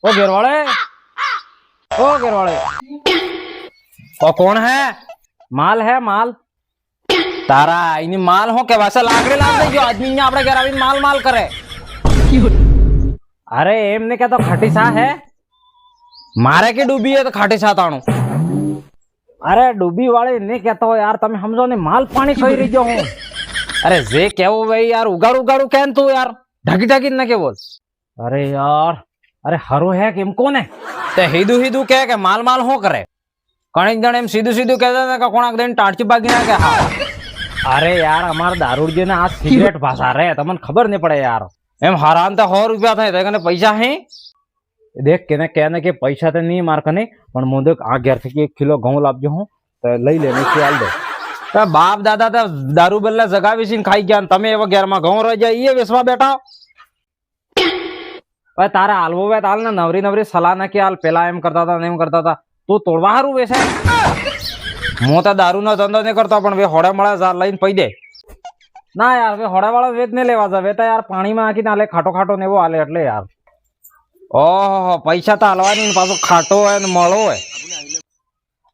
ओ घेरवाड़े, ओ घेरवाड़े। ओ कौन है? माल है माल। तारा इनी माल हो के वैसे लाकड़े लाग दे जो आदमी ने आपने घेरावी माल माल करे। अरे एमने क्या तो खाटी सा है मारे की डूबी है तो खाटी सा ताणु। अरे डूबी वाले ने कहता हो यार तमे समझो ने माल पानी खाई रही जो हूं। अरे जे केवो भाई यार उगाड़ू उगाड़ू कहन तू यार ढकी ढकी न के बोल। अरे यार अरे हरो है कि कौन है ते हीदू हीदू कह के माल माल हो करे कणिक जण एम सीधू सीधू कहता था कि कोणाक देन टाटची बागी ना के हाँ। अरे यार हमार दारूड़जी ने आज सिगरेट भाषा रहे तमन खबर नहीं पड़े यार एम हरान तो 100 रुपया थे ते कने पैसा है देख केने कहने के पैसा तो नहीं मार कने पण मुंदे आ घर से 1 किलो घऊं लावजो हूं तो लई लेने के आल दे तो बाप दादा तो दारू बल्ला जगावी सीन खाई गया तमे एवा घर में घऊं रह जाए ये वेसवा बेटा पर तारा हालवो वे ताल ना नवरी नवरी सलाह ना के हाल पेला एम करता था नेम करता था तू तोड़वा हारू वेसे मु तो दारू नो धंधो नहीं करता पण वे होड़े मळे जा लईन पई दे ना यार वे होड़ा वाला वेच ने लेवा जावे तो यार पानी में आकी नाले खाटो खाटो नेवो आले એટલે यार ओहो पैसा तो हलवानी ने पाछो खाटो है ने मळो है।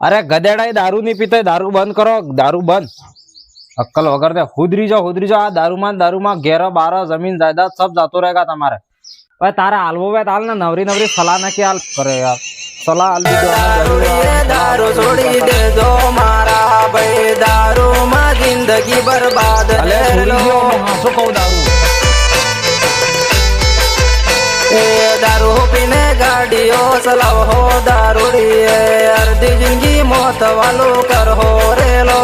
अरे गधेड़ा दारू नहीं पीते दारू बंद करो दारू बंद अक्कल वगर दे हुदरी जो आ दारू में घेरा बारा जमीन जायदाद सब जातो रहेगा तुम्हारे भाई तारा हालवो वे ताल ना नवरी नवरी सलाह ना के हाल करे यार सलाह हाल दी दारू छोड़ी दे दो मारा भाई दारू में जिंदगी बर्बाद अले छोड़ी दो हासो कहू दारू दारू पीने गाड़ियों चलाओ हो दारूड़ी अर्धी जिंदगी मौत वालों कर हो रे लो।